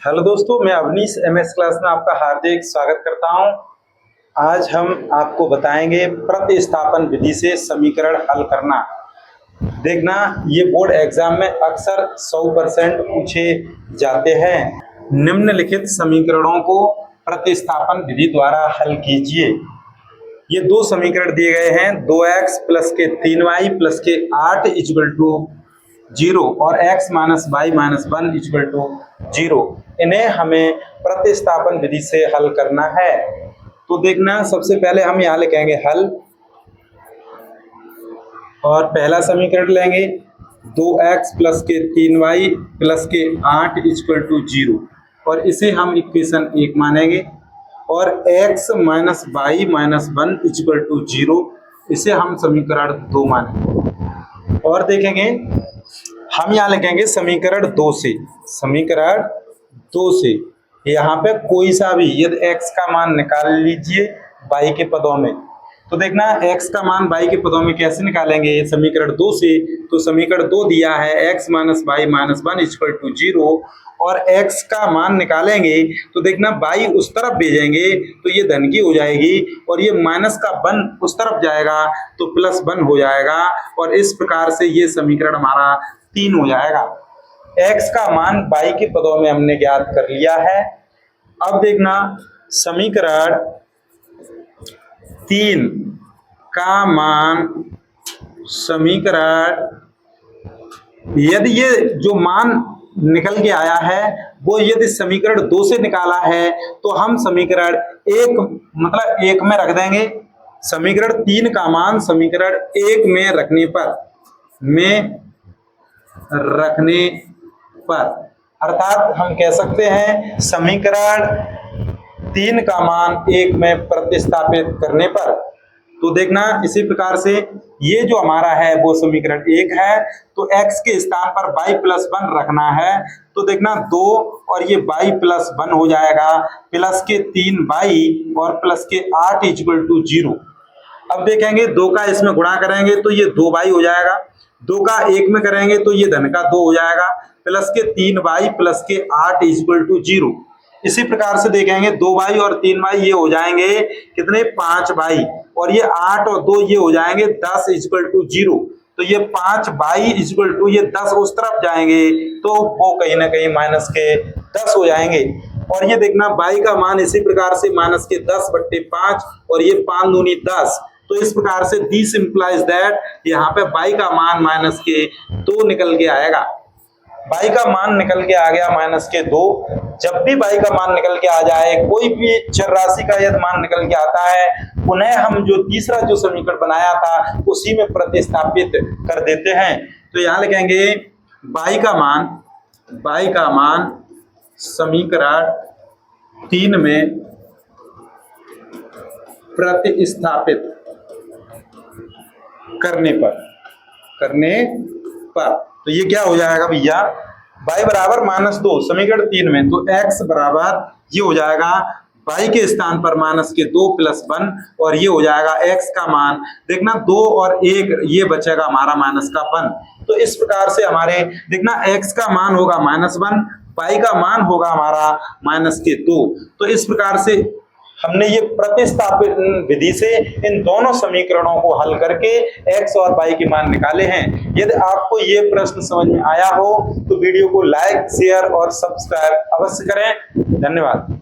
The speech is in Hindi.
हेलो दोस्तों, मैं अवनीश एमएस क्लास में आपका हार्दिक स्वागत करता हूं। आज हम आपको बताएंगे प्रतिस्थापन विधि से समीकरण हल करना। देखना, ये बोर्ड एग्जाम में अक्सर 100% पूछे जाते हैं। निम्नलिखित समीकरणों को प्रतिस्थापन विधि द्वारा हल कीजिए। ये दो समीकरण दिए गए हैं, 2x प्लस के 3y प्लस के 8 इक्वल टू 0 और x minus y minus 1 equal to 0। इन्हें हमें प्रतिस्थापन विधि से हल करना है। तो देखना, सबसे पहले हम यहाँ लिखेंगे हल और पहला समीकरण लेंगे 2x प्लस के 3y प्लस के 8 इक्वल टू 0 और इसे हम इक्वेशन 1 मानेंगे और x minus y minus 1 equal to 0 इसे हम समीकरण 2 मानेंगे। और देखेंगे, हम यहाँ लिखेंगे समीकरण 2 से यहाँ पे कोई सा भी यदि x का मान निकाल लीजिए y के पदों में। तो देखना, x का मान y के पदों में कैसे निकालेंगे समीकरण 2 से। तो समीकरण 2 दिया है x minus y minus 1 equal to 0 और x का मान निकालेंगे तो देखना y उस तरफ भेजेंगे तो ये धन की हो जाएगी और ये माइनस का 1 उस तरफ जाएगा तो प्लस 1 हो जाएगा और इस प्रकार से ये समीकरण हमारा 3 हो जाएगा। x का मान y के पदों में हमने ज्ञात कर लिया है। अब देखना, समीकरण 3 का मान समीकरण यदि ये जो मान निकल के आया है वो यदि समीकरण 2 से निकाला है तो हम समीकरण 1 मतलब 1 में रख देंगे। समीकरण 3 का मान समीकरण 1 में रखने पर अर्थात हम कह सकते हैं समीकरण 3 का मान 1 में प्रतिस्थापित करने पर। तो देखना, इसी प्रकार से ये जो हमारा है वो समीकरण 1 है तो x के स्थान पर y प्लस 1 रखना है। तो देखना 2 और ये y प्लस 1 हो जाएगा प्लस के 3y और प्लस के 8 इक्वल टू 0। अब देखेंगे 2 का इसमें गुणा करेंगे तो ये 2y हो जाएगा, 2 का 1 में करेंगे तो ये धन का 2 हो जाएगा प्लस के 3y प्लस के 8 इक्वल टू 0। इसी प्रकार से देखेंगे 2y और 3y ये हो जाएंगे कितने 5y और ये 8 और 2 ये हो जाएंगे 10 इक्वल टू 0। तो ये 5y इक्वल टू ये 10 उस तरफ जाएंगे तो वो कहीं ना कहीं माइनस के 10 हो जाएंगे। और ये देखना y का मान इसी प्रकार से माइनस के 10/5 और ये 5 दूनी 10। तो इस प्रकार से दिस इंप्लाइज दैट यहाँ पे y का मान माइनस के 2 निकल के आएगा। y का मान निकल के आ गया माइनस के 2। जब भी y का मान निकल के आ जाए, कोई भी चर राशि का यदि मान निकल के आता है, उन्हें हम जो तीसरा जो समीकरण बनाया था उसी में प्रतिस्थापित कर देते हैं। तो यहाँ लिखेंगे y का मान समीकरण 3 में प्रतिस्थापित करने पर तो ये क्या हो जाएगा भैया, y बराबर -2 समीकरण 3 में तो x बराबर ये हो जाएगा y के स्थान पर -2 प्लस 1 और ये हो जाएगा x का मान। देखना 2 और 1 ये बचेगा हमारा माइनस का 1। तो इस प्रकार से हमारे देखना x का मान होगा -1, y का मान होगा हमारा -2। तो इस प्रकार से हमने ये प्रतिस्थापन विधि से इन दोनों समीकरणों को हल करके x और y के मान निकाले हैं। यदि आपको ये प्रश्न समझ में आया हो तो वीडियो को लाइक, शेयर और सब्सक्राइब अवश्य करें। धन्यवाद।